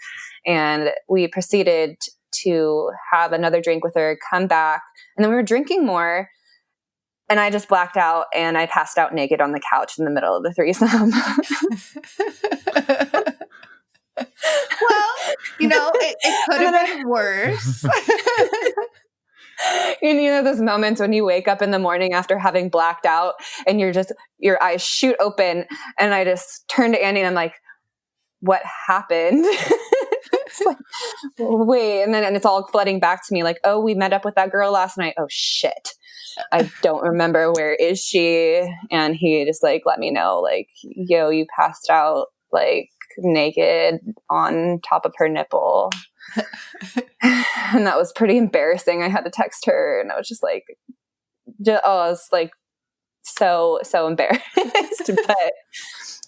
and we proceeded to have another drink with her, come back, and then we were drinking more. And I just blacked out and I passed out naked on the couch in the middle of the threesome. Well, it could have been worse. And those moments when you wake up in the morning after having blacked out and your eyes shoot open, and I just turned to Andy and I'm like, what happened? It's like, wait. And it's all flooding back to me like, oh, we met up with that girl last night. Oh shit. I don't remember, where is she? And he just like let me know, like, yo, you passed out like naked on top of her nipple. And that was pretty embarrassing. I had to text her and I was just like, I was like so embarrassed. But I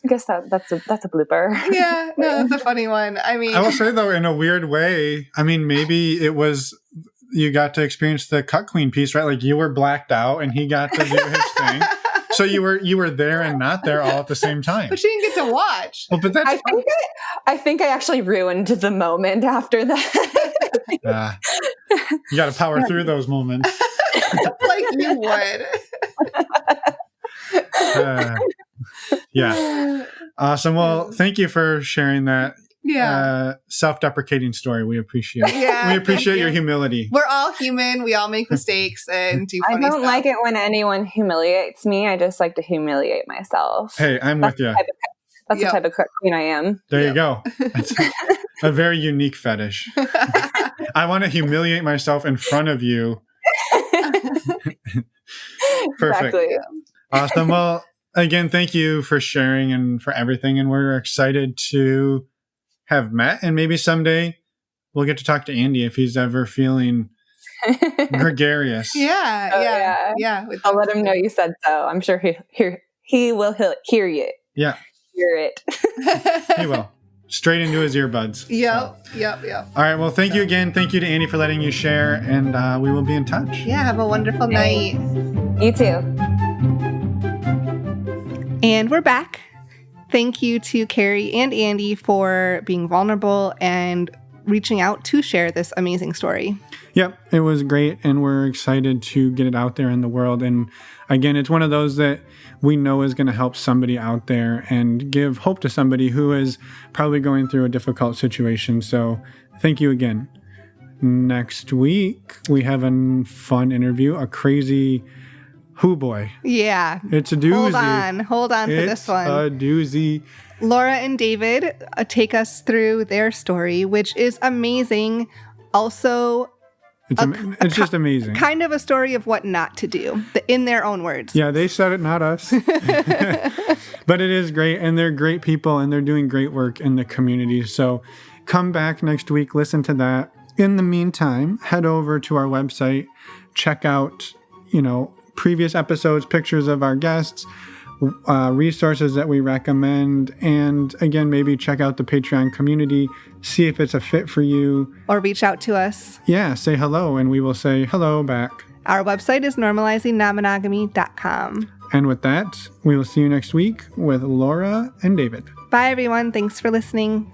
guess that's a blooper. Yeah, no, that's a funny one. I mean, I will say though, in a weird way, I mean, maybe it was, you got to experience the cut queen piece, right? Like you were blacked out and he got to do his thing. So you were there and not there all at the same time. But she didn't get to watch. Well, but that's I think I actually ruined the moment after that. You got to power through those moments. Like you would. Yeah. Awesome. Well, thank you for sharing that. Yeah. Self-deprecating story. We appreciate it. Yeah, we appreciate your humility. We're all human. We all make mistakes and do funny stuff. I don't like it when anyone humiliates me. I just like to humiliate myself. Hey, I'm with you. That's the type of queen I am. There you go. That's a very unique fetish. I want to humiliate myself in front of you. Perfect. Exactly. Awesome. Well, again, thank you for sharing and for everything. And we're excited to have met, and maybe someday we'll get to talk to Andy if he's ever feeling gregarious. Yeah. I'll let him know you said so. I'm sure he will hear you. Yeah. Hear it. He will. Straight into his earbuds. Yep. All right. Well, thank you again. Thank you to Andy for letting you share, and we will be in touch. Yeah. Have a wonderful night. You too. And we're back. Thank you to Kerry and Andy for being vulnerable and reaching out to share this amazing story. Yep, it was great, and we're excited to get it out there in the world. And again, it's one of those that we know is going to help somebody out there and give hope to somebody who is probably going through a difficult situation. So thank you again. Next week, we have a fun interview, a crazy hoo boy. Yeah. It's a doozy. Hold on for this one. It's a doozy. Laura and David take us through their story, which is amazing. Also, it's just amazing. Kind of a story of what not to do, in their own words. Yeah, they said it, not us. But it is great, and they're great people, and they're doing great work in the community. So come back next week, listen to that. In the meantime, head over to our website, check out, previous episodes, pictures of our guests, resources that we recommend, and again, maybe check out the Patreon community, see if it's a fit for you. Or reach out to us. Yeah, say hello, and we will say hello back. Our website is normalizingnonmonogamy.com. And with that, we will see you next week with Laura and David. Bye, everyone. Thanks for listening.